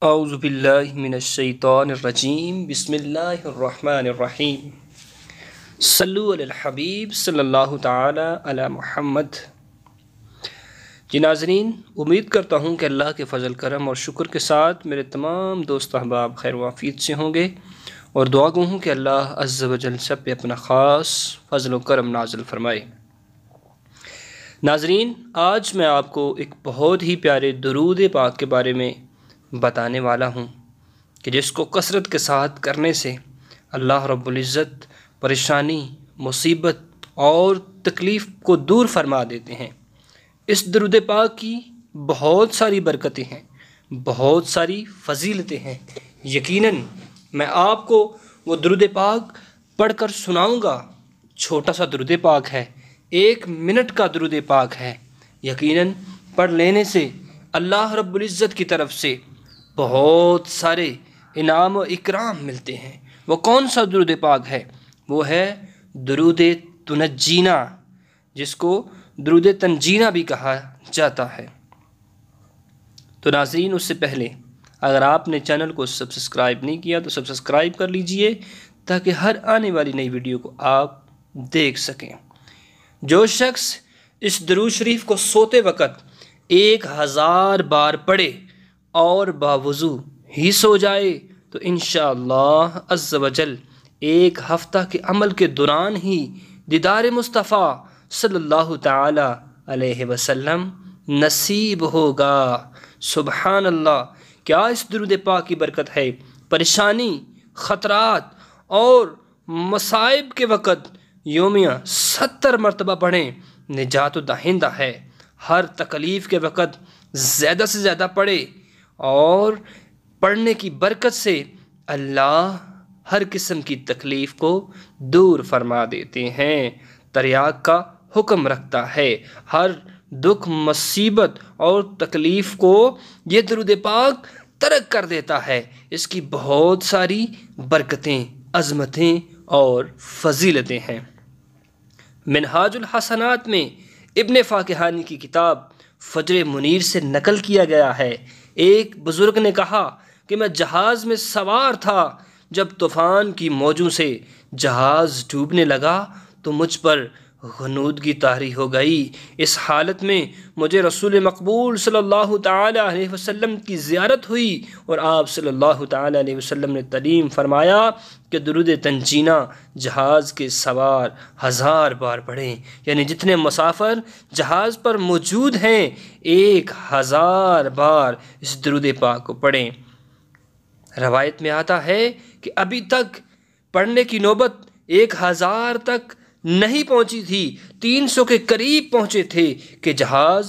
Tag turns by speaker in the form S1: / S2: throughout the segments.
S1: اعوذ باللہ من الشیطان الرجیم بسم اللہ الرحمن الرحیم صلو علی الحبیب صلی اللہ تعالی علی محمد۔ جی ناظرین، امید کرتا ہوں کہ اللہ کے فضل کرم اور شکر کے ساتھ میرے تمام دوست احباب خیر و عافیت سے ہوں گے، اور دعا گو ہوں کہ اللہ عز و جل سب پہ اپنا خاص فضل و کرم نازل فرمائے۔ ناظرین، آج میں آپ کو ایک بہت ہی پیارے درود پاک کے بارے میں بتانے والا ہوں کہ جس کو کثرت کے ساتھ کرنے سے اللہ رب العزت پریشانی، مصیبت اور تکلیف کو دور فرما دیتے ہیں۔ اس درود پاک کی بہت ساری برکتیں ہیں، بہت ساری فضیلتیں ہیں۔ یقیناً میں آپ کو وہ درود پاک پڑھ کر سناؤں گا۔ چھوٹا سا درود پاک ہے، 1 منٹ کا درود پاک ہے۔ یقیناً پڑھ لینے سے اللہ رب العزت کی طرف سے بہت سارے انعام و اکرام ملتے ہیں۔ وہ کون سا درود پاک ہے؟ وہ ہے درود تنجینا، جس کو درود تنجینا بھی کہا جاتا ہے۔ تو ناظرین، اس سے پہلے اگر آپ نے چینل کو سبسکرائب نہیں کیا تو سبسکرائب کر لیجئے تاکہ ہر آنے والی نئی ویڈیو کو آپ دیکھ سکیں۔ جو شخص اس درود شریف کو سوتے وقت 1000 بار پڑھے اور باوضو ہی سو جائے تو انشاءاللہ عز و جل 1 ہفتہ کے عمل کے دوران ہی دیدار مصطفیٰ صلی اللہ تعالی علیہ وسلم نصیب ہوگا۔ سبحان اللہ! کیا اس درود پاک کی برکت ہے! پریشانی، خطرات اور مصائب کے وقت یومیہ 70 مرتبہ پڑھیں، نجات دہندہ ہے۔ ہر تکلیف کے وقت زیادہ سے زیادہ پڑھے، اور پڑھنے کی برکت سے اللہ ہر قسم کی تکلیف کو دور فرما دیتے ہیں۔ تریاق کا حکم رکھتا ہے۔ ہر دکھ، مصیبت اور تکلیف کو یہ درود پاک ترک کر دیتا ہے۔ اس کی بہت ساری برکتیں، عظمتیں اور فضیلتیں ہیں۔ منہاج الحسنات میں ابن فاکہانی کی کتاب فجر منیر سے نقل کیا گیا ہے، ایک بزرگ نے کہا کہ میں جہاز میں سوار تھا، جب طوفان کی موجوں سے جہاز ڈوبنے لگا تو مجھ پر غنودگی طاری ہو گئی۔ اس حالت میں مجھے رسول مقبول صلی اللہ تعالی علیہ وسلم کی زیارت ہوئی، اور آپ صلی اللہ تعالی علیہ وسلم نے تعلیم فرمایا کہ درود تنجینا جہاز کے سوار 1000 بار پڑھیں، یعنی جتنے مسافر جہاز پر موجود ہیں 1000 بار اس درود پاک کو پڑھیں۔ روایت میں آتا ہے کہ ابھی تک پڑھنے کی نوبت 1000 تک نہیں پہنچی تھی، 300 کے قریب پہنچے تھے کہ جہاز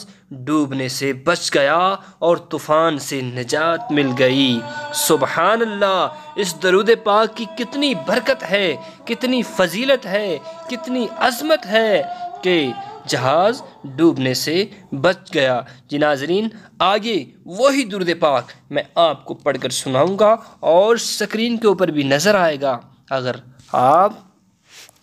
S1: ڈوبنے سے بچ گیا اور طوفان سے نجات مل گئی۔ سبحان اللہ! اس درود پاک کی کتنی برکت ہے، کتنی فضیلت ہے، کتنی عظمت ہے کہ جہاز ڈوبنے سے بچ گیا۔ جی ناظرین، آگے وہی درود پاک میں آپ کو پڑھ کر سناؤں گا، اور سکرین کے اوپر بھی نظر آئے گا۔ اگر آپ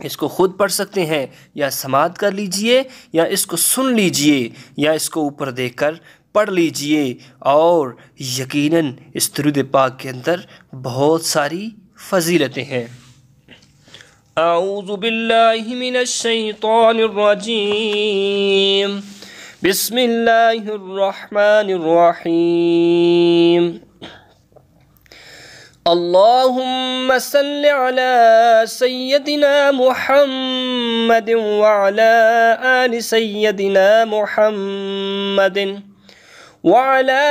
S1: اس کو خود پڑھ سکتے ہیں یا سماعت کر لیجئے، یا اس کو سن لیجئے، یا اس کو اوپر دیکھ کر پڑھ لیجئے، اور یقیناً اس درود پاک کے اندر بہت ساری فضیلتیں ہیں۔ اعوذ باللہ من الشیطان الرجیم، بسم اللہ الرحمن الرحیم۔ اللہم صل علی سیدنا محمد وعلی آل سیدنا محمد وعلى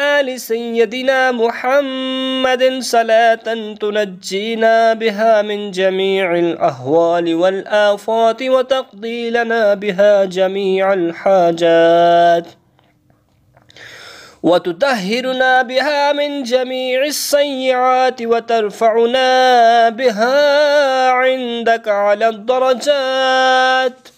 S1: آل سيدنا محمد صلاة تنجينا بها من جميع الأهوال والآفات وتقضي لنا بها جميع الحاجات وتطهرنا بها من جميع السيئات وترفعنا بها عندك على الدرجات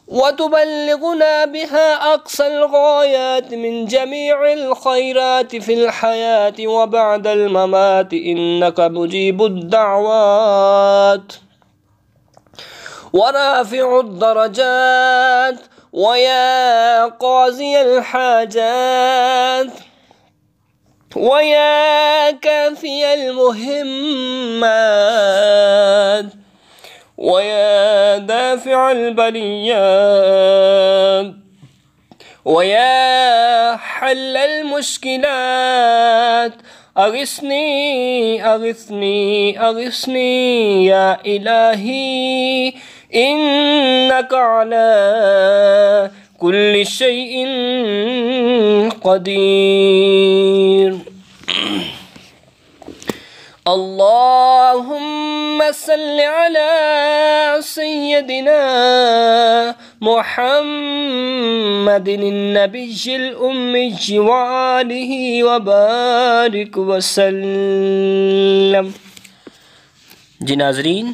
S1: وتبلغنا بها أقصى الغايات من جميع الخيرات في الحياة وبعد الممات إنك مجيب الدعوات ورافع الدرجات ويا قاضي الحاجات ويا كافي المهمات ويا دافع البليات ويا حل المشكلات أغثني أغثني أغثني يا إلهي إنك على كل شيء قدير. اللهم صل على سيدنا محمد النبي الأمي وآله وبارك وسلم. جی ناظرین،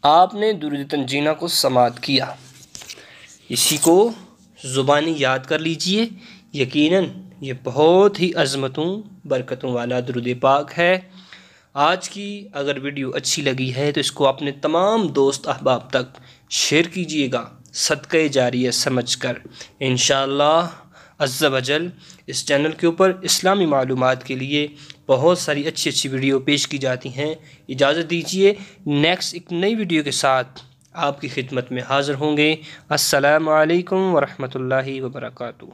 S1: آپ نے درود تنجینہ کو سماعت کیا، اسی کو زبانی یاد کر لیجئے. یقیناً یہ بہت ہی عظمتوں برکتوں والا درود پاک ہے. آج کی اگر ویڈیو اچھی لگی ہے تو اس کو اپنے تمام دوست احباب تک شیئر کیجئے گا، صدقہ جاریہ سمجھ کر. انشاءاللہ عز و جل اس چینل کے اوپر اسلامی معلومات کے لیے بہت ساری اچھی اچھی ویڈیو پیش کی جاتی ہیں. اجازت دیجئے، نیکسٹ ایک نئی ویڈیو کے ساتھ آپ کی خدمت میں حاضر ہوں گے. السلام علیکم ورحمۃ اللہ وبرکاتہ.